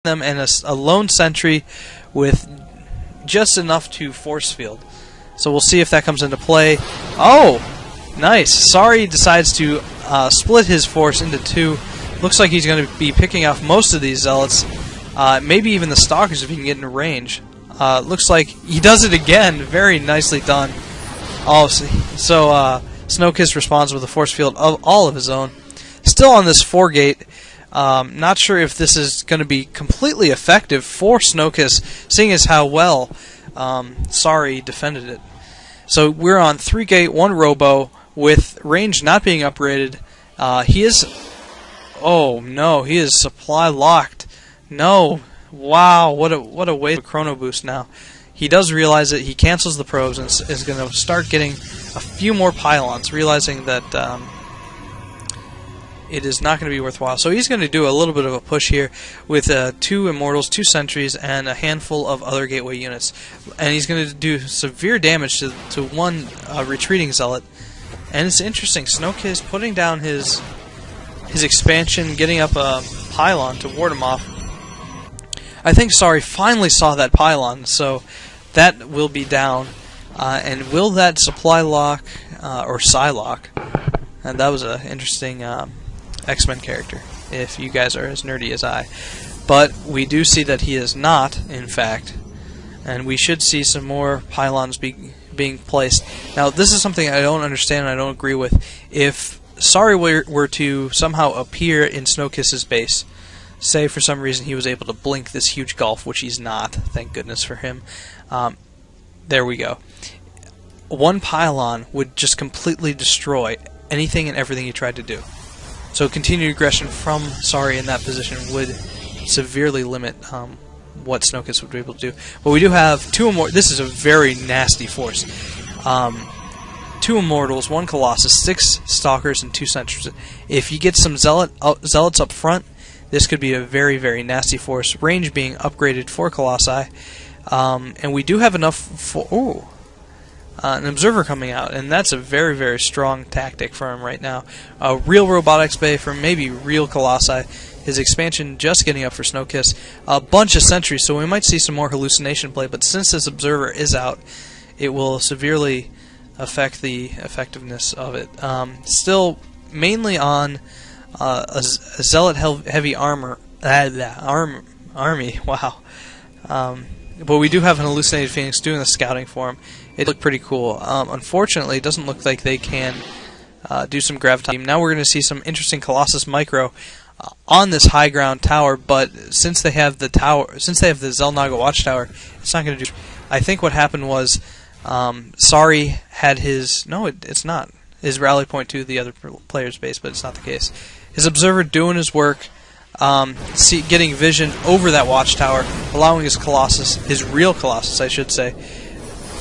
them and a lone sentry with just enough to force field. So we'll see if that comes into play. Oh, nice. Sorry decides to split his force into two. Looks like he's going to be picking off most of these zealots, maybe even the stalkers if he can get in range. Looks like he does it again. Very nicely done. Oh, so SnowKiss responds with a force field of all of his own. Still on this 4-gate. Not sure if this is going to be completely effective for SnowKiss, seeing as how well Sorry defended it. So we're on 3-gate, 1 robo, with range not being upgraded. He is... Oh, no, he is supply locked. No. Wow, what a waste of chrono boost now. He does realize it. He cancels the probes and is going to start getting a few more pylons, realizing that it is not going to be worthwhile. So he's going to do a little bit of a push here with 2 immortals, 2 sentries, and a handful of other gateway units. And he's going to do severe damage to 1 retreating zealot. And it's interesting, SnowKiss putting down his expansion, getting up a pylon to ward him off. I think Sorry finally saw that pylon, so that will be down. And will that supply lock, or Psylock? And that was an interesting X-Men character, if you guys are as nerdy as I. But we do see that he is not, in fact, and we should see some more pylons being placed. Now, this is something I don't understand and I don't agree with. If Sorry were to somehow appear in SnowKiss's base, say for some reason he was able to blink this huge gulf, which he's not, thank goodness for him, there we go. 1 pylon would just completely destroy anything and everything he tried to do. So continued aggression from Sorry in that position would severely limit what SnowKiss would be able to do. But we do have 2 more. This is a very nasty force. 2 immortals, 1 colossus, 6 stalkers, and 2 sentries. If you get some zealots up front, this could be a very, very nasty force. Range being upgraded for colossi, and we do have enough for an observer coming out, and that's a very, very strong tactic for him right now. A real robotics bay for maybe real colossi. His expansion just getting up for SnowKiss. A bunch of sentries, so we might see some more hallucination play, but since this observer is out, it will severely affect the effectiveness of it. Still mainly on a zealot heavy army. Wow. But we do have an hallucinated phoenix doing the scouting for him. It looked pretty cool. Unfortunately, it doesn't look like they can do some graviton. Now we're going to see some interesting Colossus Micro on this high ground tower. But since they have the Xel'Naga Watchtower, it's not going to do. I think what happened was Sorry had his it's not his rally point to the other player's base, but it's not the case. His observer doing his work. Getting vision over that watchtower, allowing his Colossus, his real Colossus, I should say,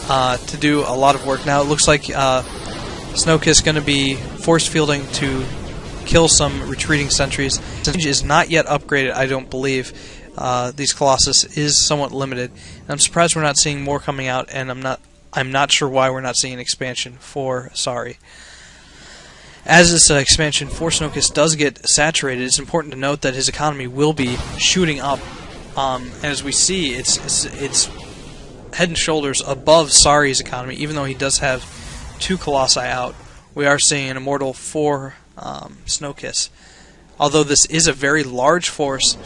to do a lot of work. Now it looks like SnowKiss going to be force fielding to kill some retreating sentries. Range is not yet upgraded, I don't believe. These Colossus is somewhat limited. And I'm surprised we're not seeing more coming out, and I'm not sure why we're not seeing an expansion for Sorry. As this expansion for SnowKiss does get saturated, it's important to note that his economy will be shooting up. And as we see, it's head and shoulders above Sorry's economy, even though he does have 2 Colossi out. We are seeing an immortal for SnowKiss. Although this is a very large force,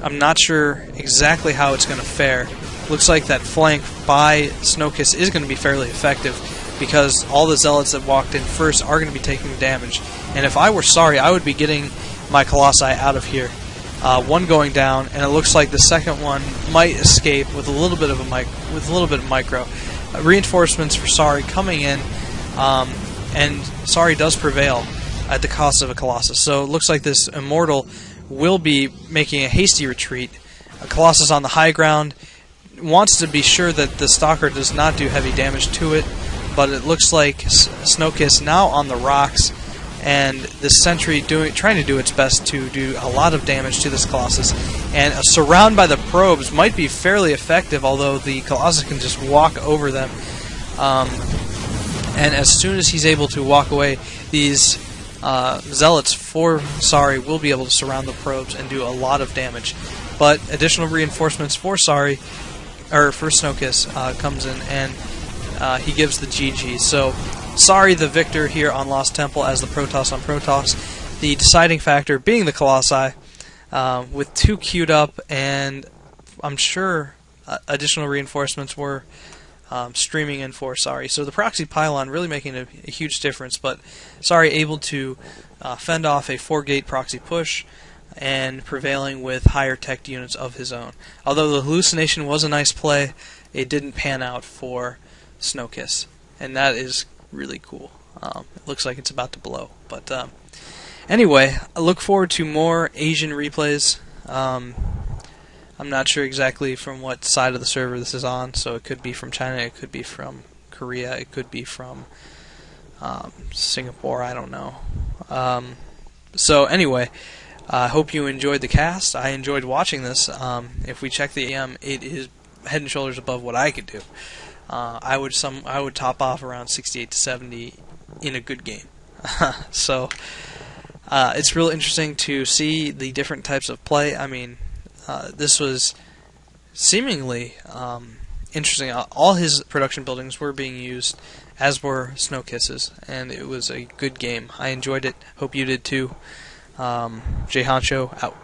I'm not sure exactly how it's going to fare. Looks like that flank by SnowKiss is going to be fairly effective, because all the zealots that walked in first are going to be taking damage. And if I were Sorry, I would be getting my Colossi out of here. 1 going down, and it looks like the second one might escape with a little bit of micro. Reinforcements for Sorry coming in, and Sorry does prevail at the cost of a Colossus. So it looks like this immortal will be making a hasty retreat. A Colossus on the high ground wants to be sure that the stalker does not do heavy damage to it. But it looks like SnowKiss now on the rocks, and the sentry trying to do its best to do a lot of damage to this Colossus. And a surround by the probes might be fairly effective, although the Colossus can just walk over them. And as soon as he's able to walk away, these zealots for Sorry will be able to surround the probes and do a lot of damage. but additional reinforcements for Sorry, or for SnowKiss, comes in, and he gives the GG. So Sorry the victor here on Lost Temple as the Protoss on Protoss. The deciding factor being the Colossi, with 2 queued up, and I'm sure additional reinforcements were streaming in for Sorry. So the proxy pylon really making a huge difference, but Sorry able to fend off a 4-gate proxy push and prevailing with higher tech units of his own. Although the hallucination was a nice play, it didn't pan out for SnowKiss, and that is really cool. It looks like it's about to blow. But anyway, I look forward to more Asian replays. I'm not sure exactly from what side of the server this is on, so it could be from China, it could be from Korea, it could be from Singapore, I don't know. So anyway, I hope you enjoyed the cast. I enjoyed watching this. If we check the AM, it is head and shoulders above what I could do. I would top off around 68 to 70 in a good game. So it's real interesting to see the different types of play. I mean, this was seemingly interesting. All his production buildings were being used, as were SnowKiss's, and it was a good game. I enjoyed it. Hope you did too. Jay Honcho out.